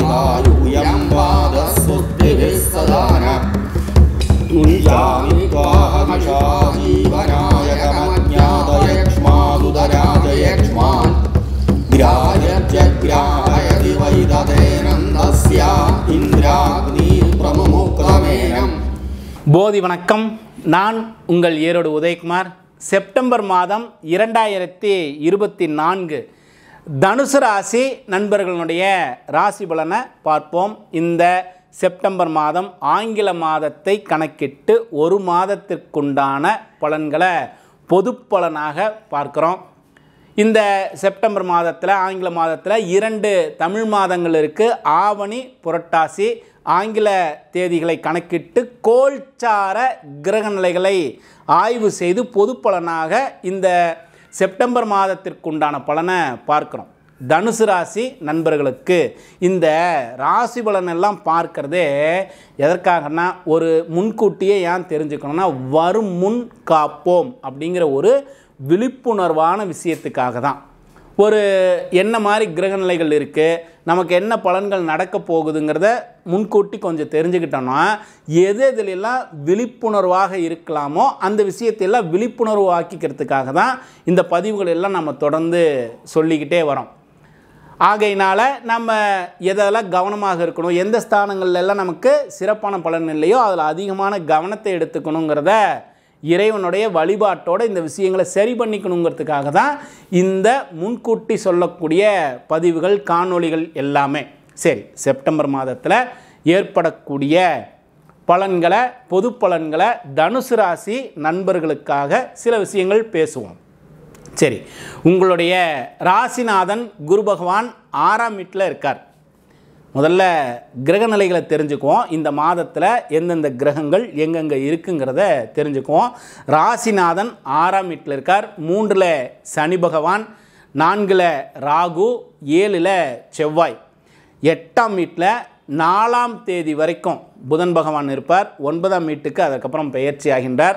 दीर्घायुयं वादस्वस्तिभिः सदान तुञ्जामि त्वाहमिषा जीवनाय कमज्ञातयक्ष्मादुदराजयक्ष्मान् ग्राह्यत्यग्राहयति वैदतेनन्दस्य इन्द्राग्निप्रमुमुक्तमेनम्. போதி வணக்கம். நான் உங்கள் ஈரோடு உதயகுமார். செப்டம்பர் மாதம் 2024 தனுசு ராசி நண்பர்களுடைய ராசி பலனை பார்ப்போம். இந்த செப்டம்பர் மாதம் ஆங்கில மாதத்தை கணக்கிட்டு ஒரு மாதத்திற்குண்டான பலன்களை பொது பலனாக பார்க்குறோம். இந்த செப்டம்பர் மாதத்தில் ஆங்கில மாதத்தில் 2 தமிழ் மாதங்கள் இருக்குது. ஆவணி, புரட்டாசி. ஆங்கில தேதிகளை கணக்கிட்டு கோல்சார கிரக நிலைகளை ஆய்வு செய்து பொது பலனாக இந்த செப்டம்பர் மாதத்திற்குண்டான பலனை பார்க்குறோம். தனுசு ராசி நண்பர்களுக்கு இந்த ராசி பலன் எல்லாம் பார்க்கறதே எதற்காகனா, ஒரு முன்கூட்டியே ஏன் தெரிஞ்சுக்கணும்னா, வரும் முன் காப்போம் அப்படிங்கிற ஒரு விழிப்புணர்வான விஷயத்துக்காக தான். ஒரு என்ன மாதிரி கிரகநிலைகள் இருக்குது, நமக்கு என்ன பலன்கள் நடக்க போகுதுங்கிறத முன்கூட்டி கொஞ்சம் தெரிஞ்சுக்கிட்டோம்னா எது எதுலெல்லாம் விழிப்புணர்வாக இருக்கலாமோ அந்த விஷயத்தையெல்லாம் விழிப்புணர்வு ஆக்கிக்கிறதுக்காக தான் இந்த பதிவுகள் எல்லாம் நம்ம தொடர்ந்து சொல்லிக்கிட்டே வரோம். ஆகையினால் நம்ம எதெல்லாம் கவனமாக இருக்கணும், எந்த ஸ்தானங்கள்லாம் நமக்கு சிறப்பான பலன் இல்லையோ அதில் அதிகமான கவனத்தை எடுத்துக்கணுங்கிறத இறைவனுடைய வழிபாட்டோடு இந்த விஷயங்களை சரி பண்ணிக்கணுங்கிறதுக்காக தான் இந்த முன்கூட்டி சொல்லக்கூடிய பதிவுகள், காணொளிகள் எல்லாமே. சரி, செப்டம்பர் மாதத்தில் ஏற்படக்கூடிய பலன்களை, பொது பலன்களை தனுசு ராசி நண்பர்களுக்காக சில விஷயங்கள் பேசுவோம். சரி, உங்களுடைய ராசிநாதன் குரு பகவான் 6ஆம் வீட்டில் இருக்கார். முதல்ல கிரக நிலைகளை தெரிஞ்சுக்குவோம். இந்த மாதத்தில் எந்தெந்த கிரகங்கள் எங்கெங்கே இருக்குங்கிறத தெரிஞ்சுக்குவோம். ராசிநாதன் 6ஆம் வீட்டில் இருக்கார். 3ல் சனி பகவான், 4ல் ராகு, 7ல் செவ்வாய். 8ஆம் வீட்டில் 4ஆம் தேதி வரைக்கும் புதன் பகவான் இருப்பார். 9ஆம் வீட்டுக்கு அதுக்கப்புறம் பெயர்ச்சி ஆகின்றார்.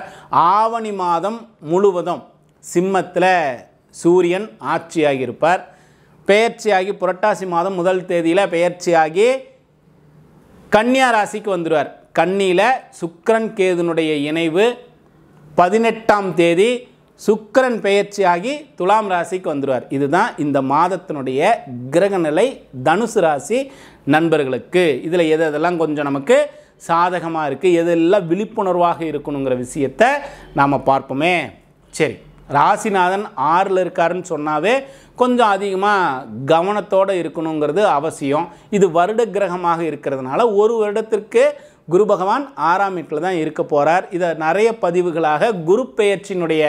ஆவணி மாதம் முழுவதும் சிம்மத்தில் சூரியன் ஆட்சியாகி இருப்பார். பெயர்ச்சியாகி புரட்டாசி மாதம் 1 தேதியில் பெயர்ச்சியாகி கன்னியா ராசிக்கு வந்துடுவார். கன்னியில் சுக்கிரன் கேதுனுடைய இணைவு. 18ஆம் தேதி சுக்கிரன் பெயர்ச்சியாகி துலாம் ராசிக்கு வந்துடுவார். இதுதான் இந்த மாதத்தினுடைய கிரகநிலை தனுசு ராசி நண்பர்களுக்கு. இதில் எதெல்லாம் கொஞ்சம் நமக்கு சாதகமாக இருக்குது, எதெல்லாம் விழிப்புணர்வாக இருக்கணுங்கிற விஷயத்தை நாம் பார்ப்போமே. சரி, ராசிநாதன் 6ல் இருக்காருன்னு சொன்னாவே கொஞ்சம் அதிகமாக கவனத்தோடு இருக்கணுங்கிறது அவசியம். இது வருட கிரகமாக இருக்கிறதுனால ஒரு வருடத்திற்கு குரு பகவான் 6ஆம் வீட்டில் தான் இருக்க போகிறார். இதை நிறைய பதிவுகளாக குரு பெயர்ச்சியினுடைய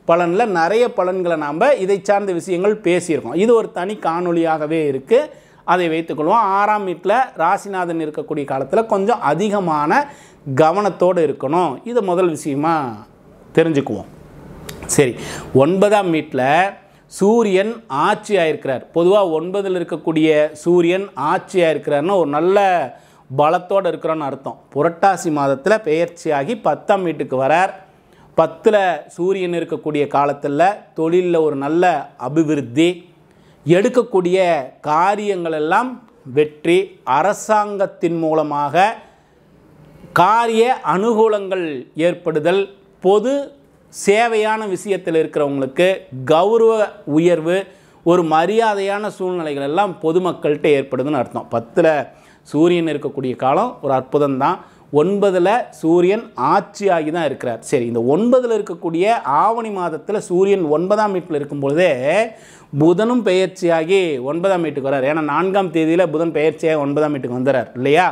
பலனில் நிறைய பலன்களை நாம் இதை சார்ந்த விஷயங்கள் பேசியிருக்கோம். இது ஒரு தனி காணொளியாகவே இருக்குது, அதை வைத்துக்கொள்வோம். 6ஆம் வீட்டில் ராசிநாதன் இருக்கக்கூடிய காலத்தில் கொஞ்சம் அதிகமான கவனத்தோடு இருக்கணும். இது முதல் விஷயமாக தெரிஞ்சுக்குவோம். சரி, 9ஆம் வீட்டில் சூரியன் ஆட்சி ஆகிருக்கிறார். பொதுவாக 9ல் இருக்கக்கூடிய சூரியன் ஆட்சி ஆகிருக்கிறார்னா ஒரு நல்ல பலத்தோடு இருக்கிறோன்னு அர்த்தம். புரட்டாசி மாதத்தில் பெயர்ச்சியாகி 10ஆம் வீட்டுக்கு வரார். 10ல் சூரியன் இருக்கக்கூடிய காலத்தில் தொழிலில் ஒரு நல்ல அபிவிருத்தி, எடுக்கக்கூடிய காரியங்கள் எல்லாம் வெற்றி, அரசாங்கத்தின் மூலமாக காரிய அனுகூலங்கள் ஏற்படுதல், பொது சேவையான விஷயத்தில் இருக்கிறவங்களுக்கு கௌரவ உயர்வு, ஒரு மரியாதையான சூழ்நிலைகள் எல்லாம் பொதுமக்கள்கிட்ட ஏற்படுதுன்னு அர்த்தம். 10ல் சூரியன் இருக்கக்கூடிய காலம் ஒரு அற்புதம் தான். 9ல் சூரியன் ஆட்சியாகி தான் இருக்கிறார். சரி, இந்த 9ல் இருக்கக்கூடிய ஆவணி மாதத்தில் சூரியன் 9ஆம் வீட்டில் இருக்கும்பொழுதே புதனும் பெயர்ச்சியாகி 9ஆம் வீட்டுக்கு வரார். ஏன்னா 4ஆம் தேதியில் புதன் பெயர்ச்சியாகி 9ஆம் வீட்டுக்கு வந்துடுறார் இல்லையா.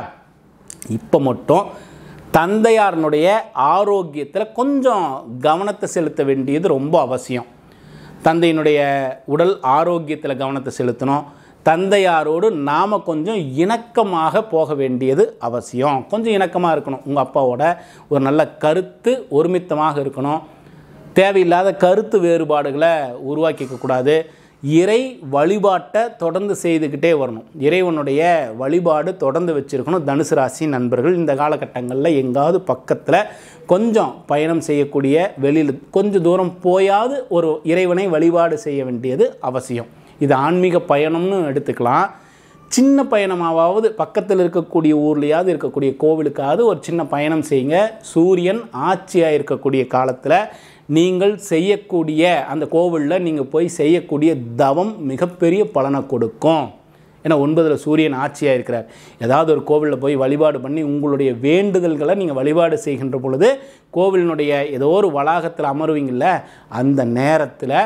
இப்போ மட்டும் தந்தையாரனுடைய ஆரோக்கியத்தில் கொஞ்சம் கவனத்தை செலுத்த வேண்டியது ரொம்ப அவசியம். தந்தையினுடைய உடல் ஆரோக்கியத்தில் கவனத்தை செலுத்தணும். தந்தையாரோடு நாம் கொஞ்சம் இணக்கமாக போக வேண்டியது அவசியம். கொஞ்சம் இணக்கமாக இருக்கணும். உங்கள் அப்பாவோட ஒரு நல்ல கருத்து ஒருமித்தமாக இருக்கணும். தேவையில்லாத கருத்து வேறுபாடுகளை உருவாக்கிக்கக்கூடாது. இறை வழிபாட்டை தொடர்ந்து செய்துக்கிட்டே வரணும். இறைவனுடைய வழிபாடு தொடர்ந்து வச்சுருக்கணும். தனுசு ராசி நண்பர்கள் இந்த காலகட்டங்களில் எங்காவது பக்கத்தில் கொஞ்சம் பயணம் செய்யக்கூடிய, வெளியில் கொஞ்சம் தூரம் போயாவது ஒரு இறைவனை வழிபாடு செய்ய வேண்டியது அவசியம். இது ஆன்மீக பயணம்னு எடுத்துக்கலாம். சின்ன பயணமாவது பக்கத்தில் இருக்கக்கூடிய ஊர்லேயாவது இருக்கக்கூடிய கோவிலுக்காவது ஒரு சின்ன பயணம் செய்யுங்க. சூரியன் ஆட்சியாக இருக்கக்கூடிய காலத்தில் நீங்கள் செய்யக்கூடிய அந்த கோவிலில் நீங்கள் போய் செய்யக்கூடிய தவம் மிகப்பெரிய பலனை கொடுக்கும். ஏன்னா 9ல் சூரியன் ஆட்சியாக இருக்கிறார். ஏதாவது ஒரு கோவிலில் போய் வழிபாடு பண்ணி உங்களுடைய வேண்டுதல்களை நீங்கள் வழிபாடு செய்கின்ற பொழுது கோவிலினுடைய ஏதோ ஒரு வளாகத்தில் அமருவீங்கள்ல, அந்த நேரத்தில்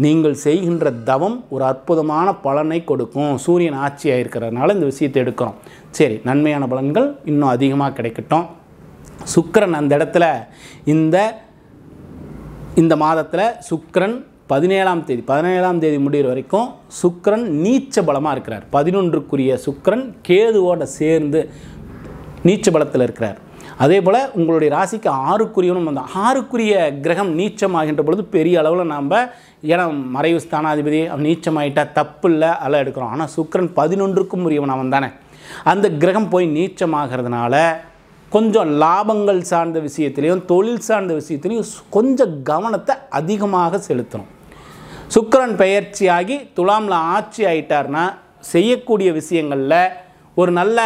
நீங்கள் செய்கின்ற தவம் ஒரு அற்புதமான பலனை கொடுக்கும். சூரியன் ஆட்சியாக இருக்கிறதுனால இந்த விஷயத்தை எடுக்கிறோம். சரி, நன்மையான பலன்கள் இன்னும் அதிகமாக கிடைக்கட்டும். சுக்கிரன் அந்த இடத்துல இந்த மாதத்தில் சுக்கிரன் 17ஆம் தேதி முடிகிற வரைக்கும் சுக்கிரன் நீச்ச பலமாக இருக்கிறார். 11க்குரிய சுக்கிரன் கேதுவோட சேர்ந்து நீச்ச பலத்தில் இருக்கிறார். அதே போல் உங்களுடைய ராசிக்கு 6க்குரியவனும் அந்த 6க்குரிய கிரகம் நீச்சமாகின்ற பொழுது பெரிய அளவில் நாம் ஏன்னா மறைவு ஸ்தானாதிபதி அவன் நீச்சமாயிட்டா தப்பு இல்லை அதெல்லாம் எடுக்கிறோம். ஆனால் சுக்கிரன் 11க்கும் உரியவன் அவன் தானே. அந்த கிரகம் போய் நீச்சமாகிறதுனால கொஞ்சம் லாபங்கள் சார்ந்த விஷயத்துலேயும் தொழில் சார்ந்த விஷயத்துலேயும் கொஞ்சம் கவனத்தை அதிகமாக செலுத்தணும். சுக்கிரன் பெயர்ச்சியாகி துலாமில் ஆட்சி ஆகிட்டார்னா செய்யக்கூடிய விஷயங்களில் ஒரு நல்ல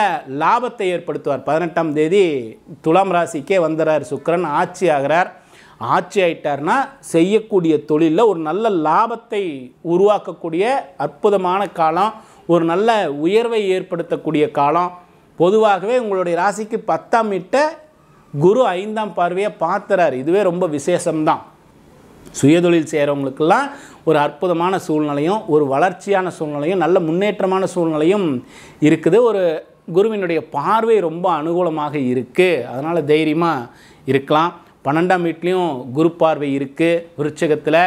லாபத்தை ஏற்படுத்துவார். 18ஆம் தேதி துலாம் ராசிக்கே வந்துடுறார் சுக்கிரன், ஆட்சி ஆகிறார். ஆட்சி ஆகிட்டார்னா செய்யக்கூடிய தொழிலில் ஒரு நல்ல லாபத்தை உருவாக்கக்கூடிய அற்புதமான காலம், ஒரு நல்ல உயர்வை ஏற்படுத்தக்கூடிய காலம். பொதுவாகவே உங்களுடைய ராசிக்கு 10ஆம் வீட்டை குரு 5ஆம் பார்வையை பார்த்துறார். இதுவே ரொம்ப விசேஷம்தான். சுயதொழில் செய்கிறவங்களுக்கெல்லாம் ஒரு அற்புதமான சூழ்நிலையும் ஒரு வளர்ச்சியான சூழ்நிலையும் நல்ல முன்னேற்றமான சூழ்நிலையும் இருக்குது. ஒரு குருவினுடைய பார்வை ரொம்ப அனுகூலமாக இருக்குது. அதனால் தைரியமாக இருக்கலாம். 12ஆம் வீட்லேயும் குரு பார்வை இருக்குது. விருச்சிகத்தில்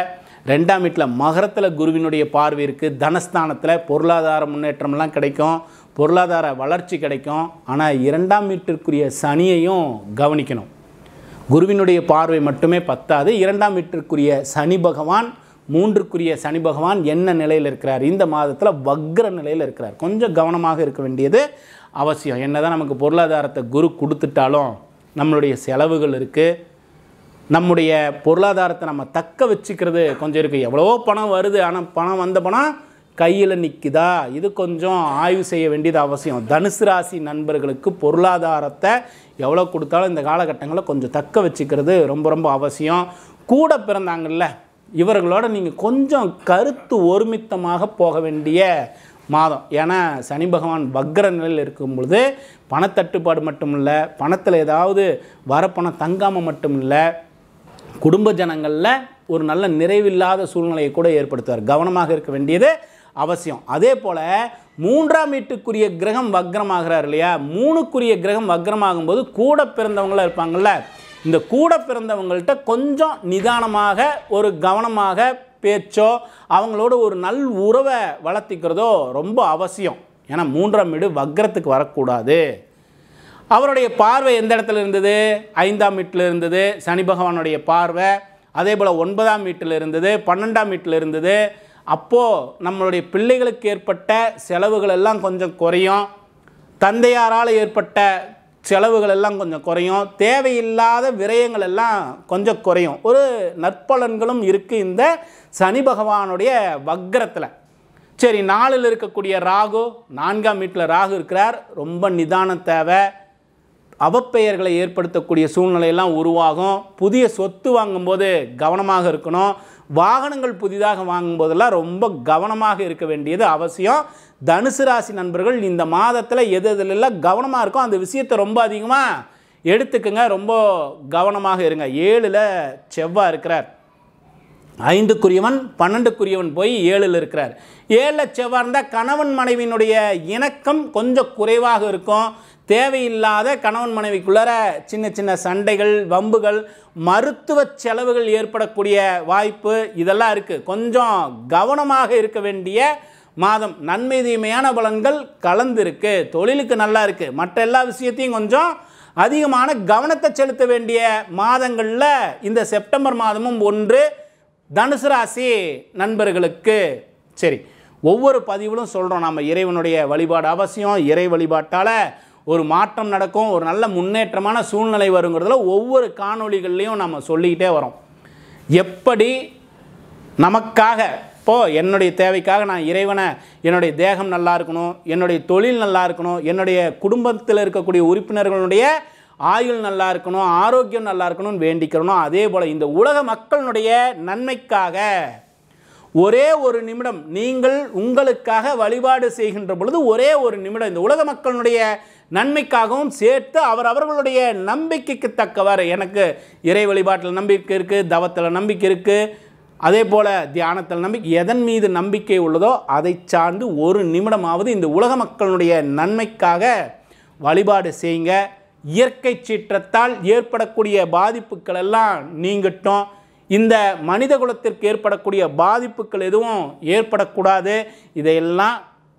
2ஆம் வீட்டில் மகரத்தில் குருவினுடைய பார்வை இருக்குது. தனஸ்தானத்தில் பொருளாதார முன்னேற்றம்லாம் கிடைக்கும், பொருளாதார வளர்ச்சி கிடைக்கும். ஆனால் 2ஆம் வீட்டிற்குரிய சனியையும் கவனிக்கணும். குருவினுடைய பார்வை மட்டுமே பத்தாது. 2ஆம் வீட்டிற்குரிய சனி பகவான், 3க்குரிய சனி பகவான் என்ன நிலையில் இருக்கிறார்? இந்த மாதத்தில் வக்ர நிலையில் இருக்கிறார். கொஞ்சம் கவனமாக இருக்க வேண்டியது அவசியம். என்னதான் நமக்கு பொருளாதாரத்தை குரு கொடுத்துட்டாலும் நம்மளுடைய செலவுகள் இருக்குது. நம்முடைய பொருளாதாரத்தை நம்ம தக்க வச்சுக்கிறது கொஞ்சம் இருக்குது. எவ்வளவோ பணம் வருது, ஆனால் பணம் வந்த பணம் கையில் நிற்குதா? இது கொஞ்சம் ஆய்வு செய்ய வேண்டியது அவசியம். தனுசு ராசி நண்பர்களுக்கு பொருளாதாரத்தை எவ்வளோ கொடுத்தாலும் இந்த காலகட்டங்களில் கொஞ்சம் தக்க வச்சுக்கிறது ரொம்ப ரொம்ப அவசியம். கூட பிறந்தாங்கல்ல இவர்களோட நீங்கள் கொஞ்சம் கருத்து ஒருமித்தமாக போக வேண்டிய மாதம். ஏன்னா சனி பகவான் வக்ர நிலையில் இருக்கும் பொழுது பணத்தட்டுப்பாடு மட்டும் இல்லை, பணத்தில் ஏதாவது வரப்பணம் தங்காமல் மட்டும் இல்லை, குடும்ப ஜனங்களில் ஒரு நல்ல நிறைவில்லாத சூழ்நிலையை கூட ஏற்படுத்துவார். கவனமாக இருக்க வேண்டியது அவசியம். அதே போல் 3ஆம் வீட்டுக்குரிய கிரகம் வக்ரமாகிறார் இல்லையா? 3க்குரிய கிரகம் வக்ரமாகும்போது கூட பிறந்தவங்களாம் இருப்பாங்கள்ல, இந்த கூட பிறந்தவங்கள்ட்ட கொஞ்சம் நிதானமாக ஒரு கவனமாக பேச்சோ அவங்களோட ஒரு நல் உறவை வளர்த்திக்கிறதோ ரொம்ப அவசியம். ஏன்னா 3ஆம் வீடு வக்ரத்துக்கு வரக்கூடாது. அவருடைய பார்வை எந்த இடத்துல இருந்தது? 5ஆம் வீட்டில் இருந்தது சனி பகவானுடைய பார்வை. அதே போல் 9ஆம் வீட்டில் இருந்தது, 12ஆம் வீட்டில் இருந்தது. அப்போது நம்மளுடைய பிள்ளைகளுக்கு ஏற்பட்ட செலவுகள் எல்லாம் கொஞ்சம் குறையும். தந்தையாரால் ஏற்பட்ட செலவுகள் எல்லாம் கொஞ்சம் குறையும். தேவையில்லாத விரயங்கள் எல்லாம் கொஞ்சம் குறையும். ஒரு நற்பலன்களும் இருக்குது இந்த சனி பகவானுடைய வக்ரத்தில். சரி, 4ல் இருக்கக்கூடிய ராகு, 4ஆம் வீட்டில் ராகு இருக்கிறார். ரொம்ப நிதானம் தேவை. அவப்பெயர்களை ஏற்படுத்தக்கூடிய சூழ்நிலையெல்லாம் உருவாகும். புதிய சொத்து வாங்கும்போது கவனமாக இருக்கணும். வாகனங்கள் புதிதாக வாங்கும்போதெல்லாம் ரொம்ப கவனமாக இருக்க வேண்டியது அவசியம். தனுசு ராசி நண்பர்கள் இந்த மாதத்தில் எதெல்லாம் கவனமாக இருக்கும் அந்த விஷயத்தை ரொம்ப அதிகமாக எடுத்துக்குங்க. ரொம்ப கவனமாக இருங்க. 7ல் செவ்வாய் இருக்கிறார். 5க்குரியவன் 12க்குரியவன் போய் 7ல் இருக்கிறார். 7ல் செவ்வாய் இருந்தால் கணவன் மனைவியினுடைய இணக்கம் கொஞ்சம் குறைவாக இருக்கும். தேவையில்லாத கணவன் மனைவிக்குள்ளார சின்ன சின்ன சண்டைகள், வம்புகள், மருத்துவ செலவுகள் ஏற்படக்கூடிய வாய்ப்பு இதெல்லாம் இருக்குது. கொஞ்சம் கவனமாக இருக்க வேண்டிய மாதம். நன்மை தீமையான பலன்கள் கலந்துருக்கு. தொழிலுக்கு நல்லா இருக்குது. மற்ற எல்லா விஷயத்தையும் கொஞ்சம் அதிகமான கவனத்தை செலுத்த வேண்டிய மாதங்களில் இந்த செப்டம்பர் மாதமும் ஒன்று தனுசு ராசி நண்பர்களுக்கு. சரி, ஒவ்வொரு பதிவிலும் சொல்கிறோம் நம்ம இறைவனுடைய வழிபாடு அவசியம். இறை வழிபாட்டால் ஒரு மாற்றம் நடக்கும், ஒரு நல்ல முன்னேற்றமான சூழ்நிலை வருங்கிறதுல ஒவ்வொரு காணொளிகள்லையும் நம்ம சொல்லிக்கிட்டே வரோம். எப்படி நமக்காக இப்போது என்னுடைய தேவைக்காக நான் இறைவனை என்னுடைய தேகம் நல்லா இருக்கணும், என்னுடைய தொழில் நல்லா இருக்கணும், என்னுடைய குடும்பத்தில் இருக்கக்கூடிய உறுப்பினர்களுடைய ஆயுள் நல்லா இருக்கணும், ஆரோக்கியம் நல்லா இருக்கணும்னு வேண்டிக்கிறணும். அதே போல் இந்த உலக மக்களுடைய நன்மைக்காக ஒரே ஒரு நிமிடம் நீங்கள் உங்களுக்காக வழிபாடு செய்கின்ற பொழுது ஒரே ஒரு நிமிடம் இந்த உலக மக்களுடைய நன்மைக்காகவும் சேர்த்து அவர்களுடைய நம்பிக்கைக்கு தக்கவாறு, எனக்கு இறை வழிபாட்டில் நம்பிக்கை இருக்குது, தவத்தில் நம்பிக்கை இருக்குது, அதே போல் தியானத்தில் நம்பிக்கை, எதன் மீது நம்பிக்கை உள்ளதோ அதை சார்ந்து ஒரு நிமிடமாவது இந்த உலக மக்களுடைய நன்மைக்காக வழிபாடு செய்யுங்க. இயற்கை சீற்றத்தால் ஏற்படக்கூடிய பாதிப்புகள் எல்லாம் நீங்கட்டும். இந்த மனித குலத்திற்கு ஏற்படக்கூடிய பாதிப்புகள் எதுவும் ஏற்படக்கூடாது. இதையெல்லாம்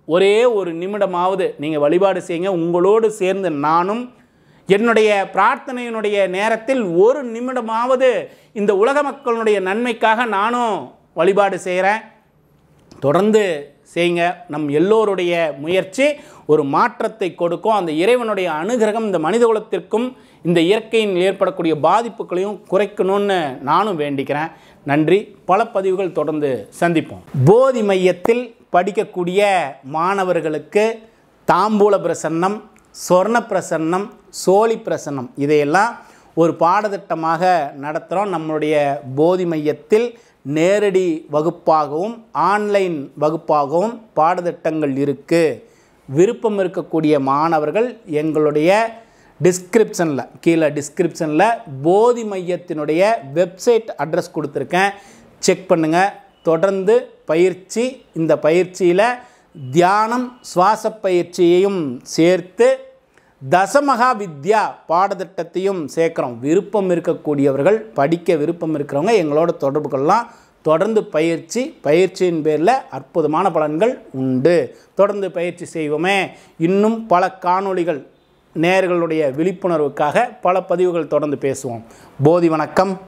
ஒரே ஒரு நிமிடமாவது நீங்கள் வழிபாடு செய்யுங்க. உங்களோடு சேர்ந்து நானும் என்னுடைய பிரார்த்தனையினுடைய நேரத்தில் ஒரு நிமிடமாவது இந்த உலக மக்களுடைய நன்மைக்காக நானும் வழிபாடு செய்கிறேன். தொடர்ந்து செய்யுங்க. நம் எல்லோருடைய முயற்சி ஒரு மாற்றத்தை கொடுக்கும். அந்த இறைவனுடைய அனுகிரகம் இந்த மனித குலத்திற்கும் இந்த இயற்கையின் ஏற்படக்கூடிய பாதிப்புகளையும் குறைக்கணும்னு நானும் வேண்டிக்கிறேன். நன்றி. பல பதிவுகள் தொடர்ந்து சந்திப்போம். போதி மையத்தில் படிக்கக்கூடிய மாணவர்களுக்கு தாம்பூல பிரசன்னம், சொர்ண பிரசன்னம், சோழி பிரசன்னம் இதையெல்லாம் ஒரு பாடத்திட்டமாக நடத்துகிறோம். நம்மளுடைய போதி மையத்தில் நேரடி வகுப்பாகவும் ஆன்லைன் வகுப்பாகவும் பாடத்திட்டங்கள் இருக்குது. விருப்பம் இருக்கக்கூடிய மாணவர்கள் எங்களுடைய கீழே டிஸ்கிரிப்ஷனில் போதி மையத்தினுடைய வெப்சைட் அட்ரஸ் கொடுத்துருக்கேன், செக் பண்ணுங்கள். தொடர்ந்து பயிற்சி, இந்த பயிற்சியில் தியானம் சுவாச பயிற்சியையும் சேர்த்து தசமகா வித்யா பாடத்திட்டத்தையும் சேர்க்குறோம். விருப்பம் இருக்கக்கூடியவர்கள், படிக்க விருப்பம் இருக்கிறவங்க எங்களோட தொடர்பு கொள்ளலாம். தொடர்ந்து பயிற்சியின் பேரில் அற்புதமான பலன்கள் உண்டு. தொடர்ந்து பயிற்சி செய்வோமே. இன்னும் பல காணொளிகள் நேயர்களுடைய விழிப்புணர்வுக்காக பல பதிவுகள் தொடர்ந்து பேசுவோம். போதி வணக்கம்.